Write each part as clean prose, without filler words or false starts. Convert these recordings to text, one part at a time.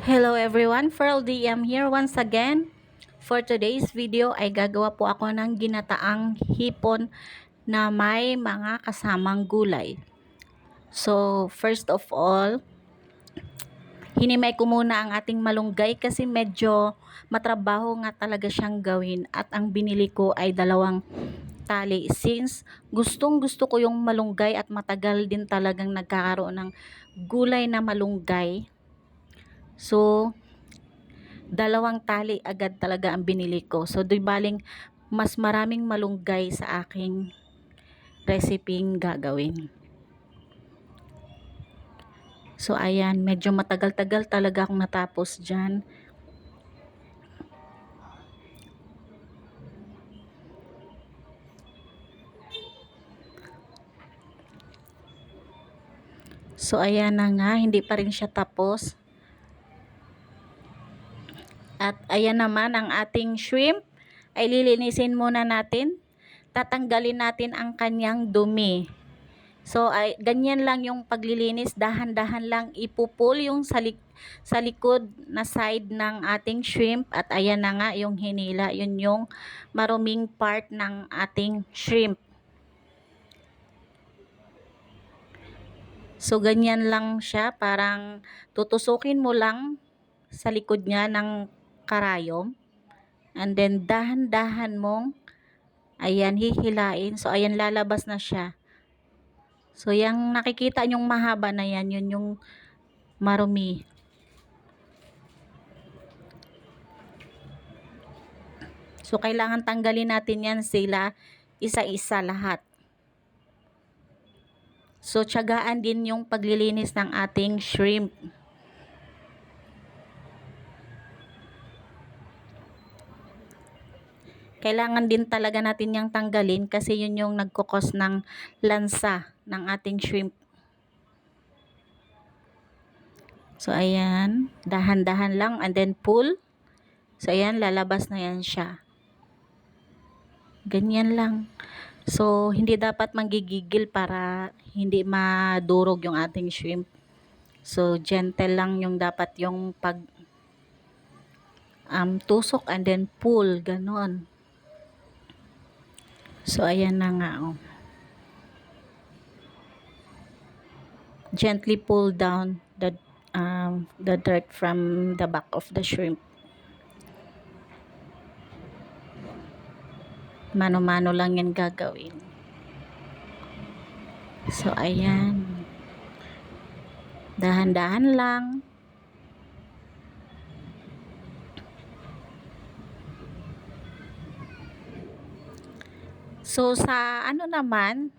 Hello everyone, Ferl DM here once again. For today's video ay gagawa po ako ng ginataang hipon na may mga kasamang gulay. So, first of all, hinimay ko muna ang ating malunggay kasi medyo matrabaho nga talaga siyang gawin at ang binili ko ay dalawang tali since gustong gusto ko yung malunggay at matagal din talagang nagkakaroon ng gulay na malunggay. So, dalawang tali agad talaga ang binili ko. So, di baling mas maraming malunggay sa aking reseping gagawin. So, ayan, medyo matagal-tagal talaga akong natapos dyan. So, ayan na nga, hindi pa rin siya tapos. At ayan naman ang ating shrimp ay lilinisin muna natin. Tatanggalin natin ang kanyang dumi. So, ay, ganyan lang yung paglilinis. Dahan-dahan lang ipupul yung sa likod na side ng ating shrimp. At ayan na nga yung hinila. Yun yung maruming part ng ating shrimp. So, ganyan lang siya. Parang tutusukin mo lang sa likod niya ng karayom. And then, dahan-dahan mong, ayan, hihilain. So, ayan, lalabas na siya. So, yung nakikita nyong mahaba na yan, yun yung marumi. So, kailangan tanggalin natin yan sila isa-isa lahat. So, tiyagaan din yung paglilinis ng ating shrimp. Kailangan din talaga natin yung tanggalin kasi yun yung nagkukos ng lansa ng ating shrimp. So, ayan. Dahan-dahan lang and then pull. So, ayan. Lalabas na yan siya. Ganyan lang. So, hindi dapat manggigigil para hindi madurog yung ating shrimp. So, gentle lang yung dapat yung pag tusok and then pull. Ganon. So, ayan na nga. Oh. Gently pull down the dirt from the back of the shrimp. Mano-mano lang yan gagawin. So, ayan. Dahan-dahan lang. So, sa ano naman,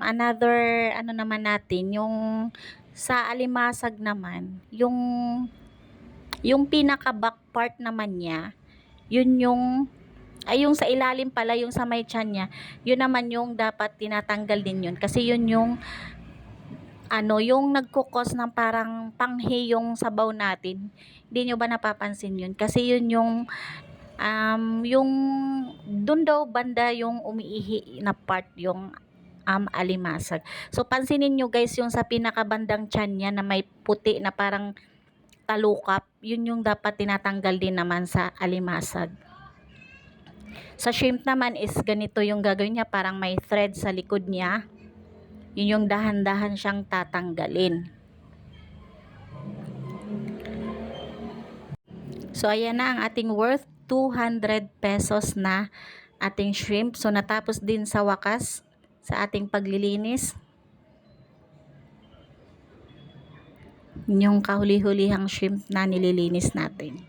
another, ano naman natin, yung sa alimasag naman, yung pinaka-back part naman niya, yun yung, ay yung sa ilalim pala, yung sa may tiyan niya, yun naman yung dapat tinatanggal din yun. Kasi yun yung, ano, yung nagkukos ng parang panghi yung sabaw natin. Hindi nyo ba napapansin yun? Kasi yun yung dun daw banda yung umiihi na part yung alimasag. So, pansinin nyo guys, yung sa pinakabandang tiyan niya na may puti na parang talukap, yun yung dapat tinatanggal din naman sa alimasag. Sa shrimp naman is ganito yung gagawin niya, parang may thread sa likod niya. Yun yung dahan-dahan siyang tatanggalin. So, ayan na ang ating worth 200 pesos na ating shrimp. So, natapos din sa wakas sa ating paglilinis. Yung kahuli-hulihang shrimp na nililinis natin.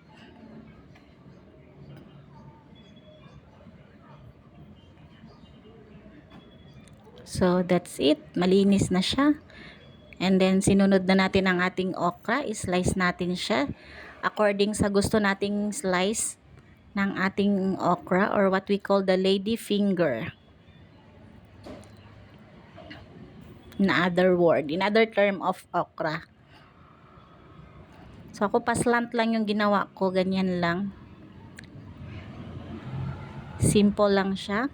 So, that's it. Malinis na siya. And then, sinunod na natin ang ating okra. I-slice natin siya according sa gusto nating slice ng ating okra or what we call the lady finger. In other term of okra. So, ako paslant lang yung ginawa ko. Ganyan lang. Simple lang siya.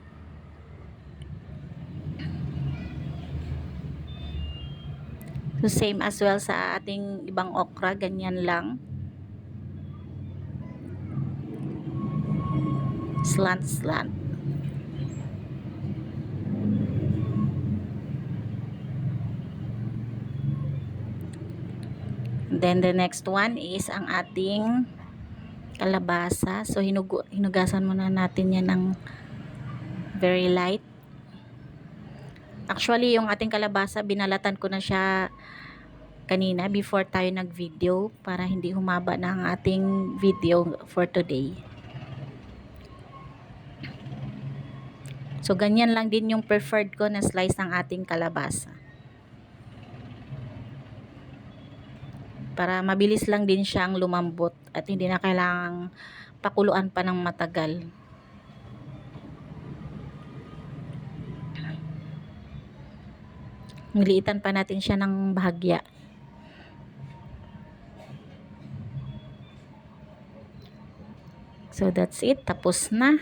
So, same as well sa ating ibang okra, ganyan lang. Slant. Then, the next one is ang ating kalabasa. So, hinugasan muna natin yan ng very light. Actually, yung ating kalabasa, binalatan ko na siya kanina before tayo nag-video para hindi humaba na ang ating video for today. So, ganyan lang din yung preferred ko na slice ng ating kalabasa. Para mabilis lang din siyang lumambot at hindi na kailangang pakuluan pa ng matagal. Niliitan pa natin siya ng bahagya. So, that's it. Tapos na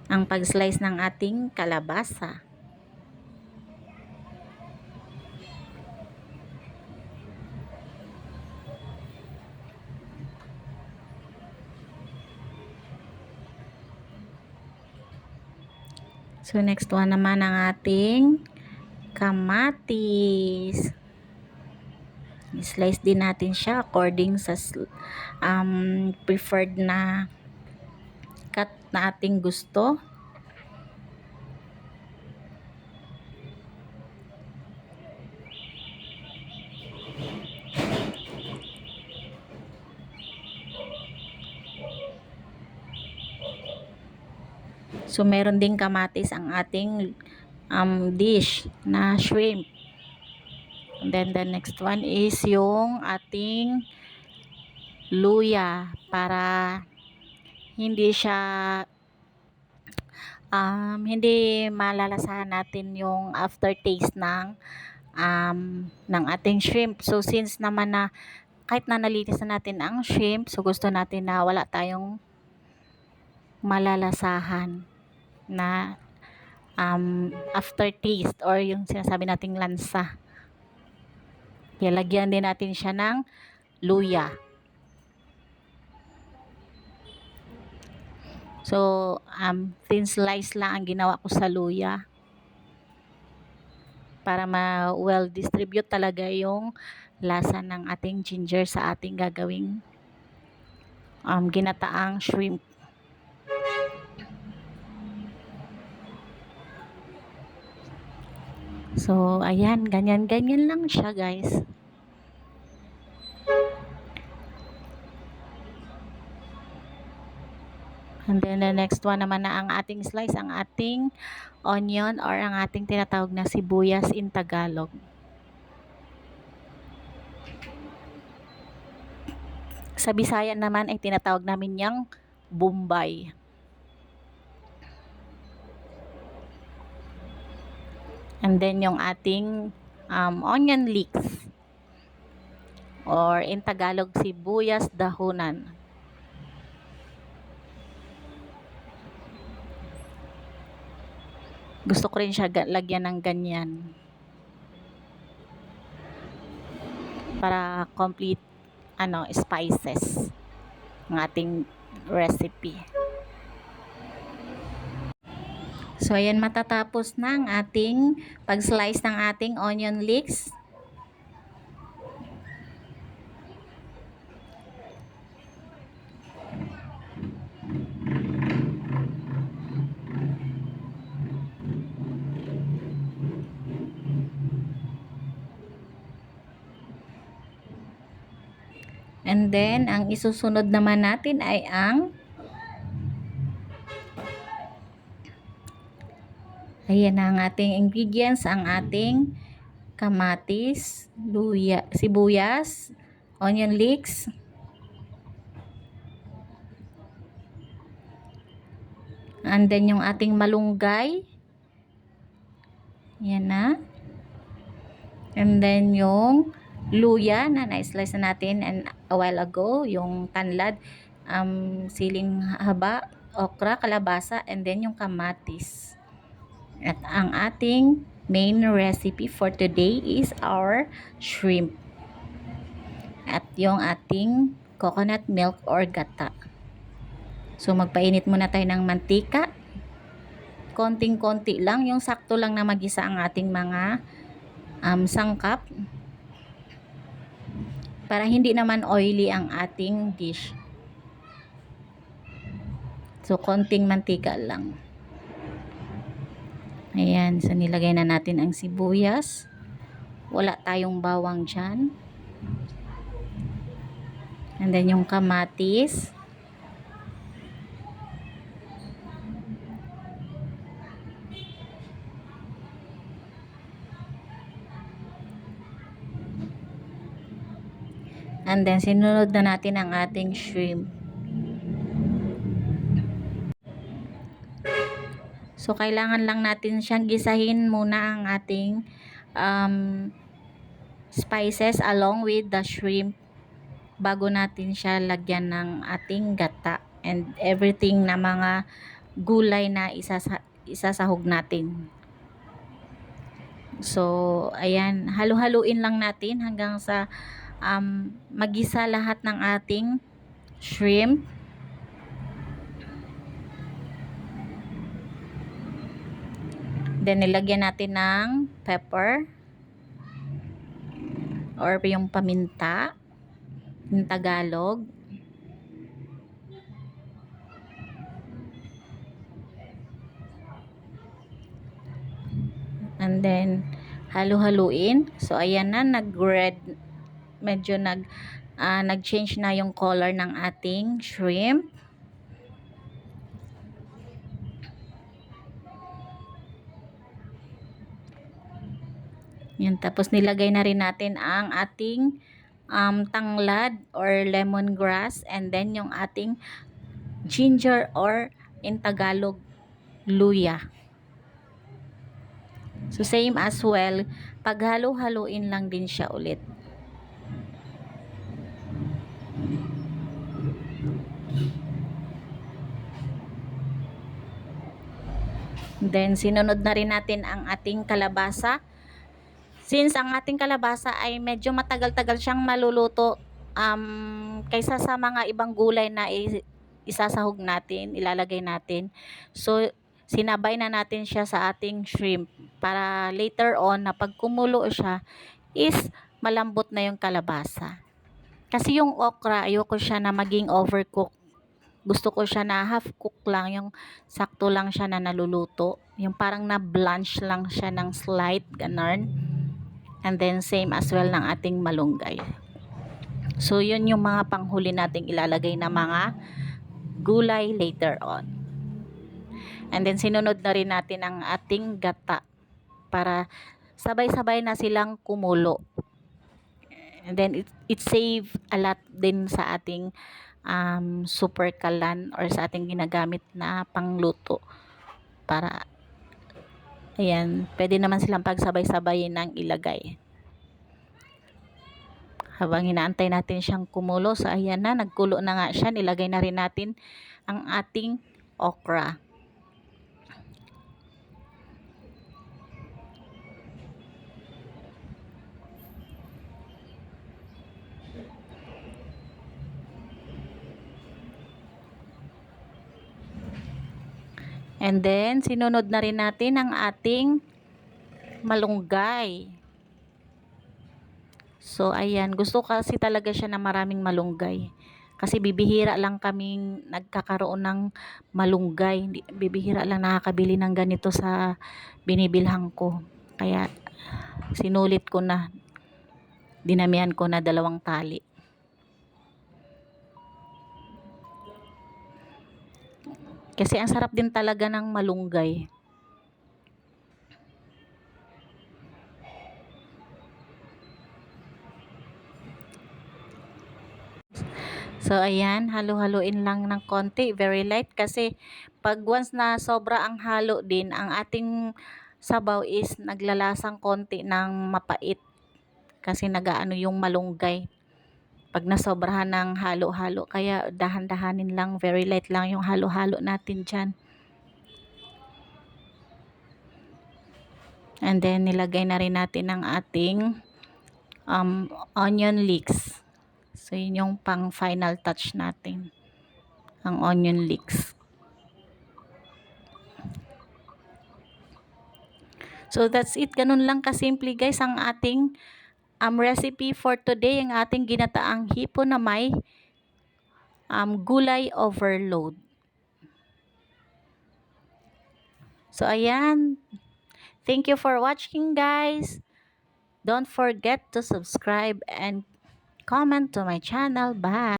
ang pag-slice ng ating kalabasa. So, next one naman ang ating kamatis. Slice din natin siya according sa preferred na cut na ating gusto. So, meron ding kamatis ang ating dish na shrimp. And then, the next one is yung ating luya para hindi siya hindi malalasahan natin yung aftertaste ng ating shrimp. So, since naman na kahit na nalinis na natin ang shrimp, so gusto natin na wala tayong malalasahan na aftertaste or yung sinasabi nating lansa. Kaya lagyan din natin siya ng luya. So, thin slice lang ang ginawa ko sa luya para ma-well distribute talaga yung lasa ng ating ginger sa ating gagawing ginataang shrimp. So, ayan, ganyan-ganyan lang siya, guys. And then, the next one naman na ang ating slice, ang ating onion or ang ating tinatawag na sibuyas in Tagalog. Sa Bisaya naman ay tinatawag namin yang Bombay. And then, yung ating onion leeks or in Tagalog, sibuyas dahunan. Gusto ko rin siya lagyan ng ganyan para complete spices ng ating recipe. So, ayan, matatapos na ang ating pag-slice ng ating onion leeks. And then, ang isusunod naman natin ay ayan ang ating ingredients, ang ating kamatis, luya, sibuyas, onion leeks, and then yung ating malunggay, yan na, and then yung luya na na-slice na natin a while ago, yung tanlad, siling haba, okra, kalabasa, and then yung kamatis. At ang ating main recipe for today is our shrimp at yung ating coconut milk or gata. So magpainit muna tayo ng mantika, konting-konti lang, yung sakto lang na magisa ang ating mga sangkap para hindi naman oily ang ating dish. So konting mantika lang. Ayan, so nilagay na natin ang sibuyas. Wala tayong bawang dyan. And then yung kamatis. And then sinunod na natin ang ating shrimp. So kailangan lang natin siyang gisahin muna ang ating spices along with the shrimp bago natin siya lagyan ng ating gata and everything na mga gulay na isasahog natin. So ayan, halu-haluin lang natin hanggang sa magisa lahat ng ating shrimp. Then nilagyan natin ng pepper or yung paminta in Tagalog. And then halu-haluin. So ayan na, nag-red, medyo nag-change na yung color ng ating shrimp. Yan, tapos nilagay na rin natin ang ating tanglad or lemongrass and then yung ating ginger or in Tagalog luya. So same as well, paghalo-haluin lang din siya ulit. Then sinunod na rin natin ang ating kalabasa. Since ang ating kalabasa ay medyo matagal-tagal siyang maluluto kaysa sa mga ibang gulay na isasahog natin, ilalagay natin. So sinabay na natin siya sa ating shrimp para later on na pag kumulo siya is malambot na yung kalabasa. Kasi yung okra, ayoko siya na maging overcook. Gusto ko siya na half cook lang, yung sakto lang siya na naluluto. Yung parang na blanch lang siya ng slight, ganun. And then same as well ng ating malunggay. So yun yung mga panghuli nating ilalagay na mga gulay later on. And then sinunod na rin natin ang ating gata para sabay-sabay na silang kumulo. And then it save a lot din sa ating super kalan or sa ating ginagamit na pangluto. Para ayan, pwede naman silang pagsabay-sabayin ng ilagay. Habang inaantay natin siyang kumulo, so ayan na, nagkulo na nga siya. Nilagay na rin natin ang ating okra. And then, sinunod na rin natin ang ating malunggay. So, ayan. Gusto kasi talaga siya na maraming malunggay. Kasi bibihira lang kaming nagkakaroon ng malunggay. Bibihira lang nakakabili ng ganito sa binibilhan ko. Kaya, sinulit ko na. Dinamihan ko na 2 tali. Kasi ang sarap din talaga ng malunggay. So, ayan, halo-haloin lang ng konti, very light kasi pag once na sobra ang halo din, ang ating sabaw is naglalasang konti ng mapait kasi nagaano yung malunggay pag nasobrahan ng halo-halo. Kaya dahan-dahanin lang, very light lang yung halo-halo natin dyan. And then, nilagay na rin natin ang ating onion leeks. So, yun yung pang final touch natin. Ang onion leeks. So, that's it. Ganun lang kasimple guys ang ating recipe for today. Ang ating ginataang hipon na may gulay overload. So, ayan. Thank you for watching guys. Don't forget to subscribe and comment to my channel. Bye!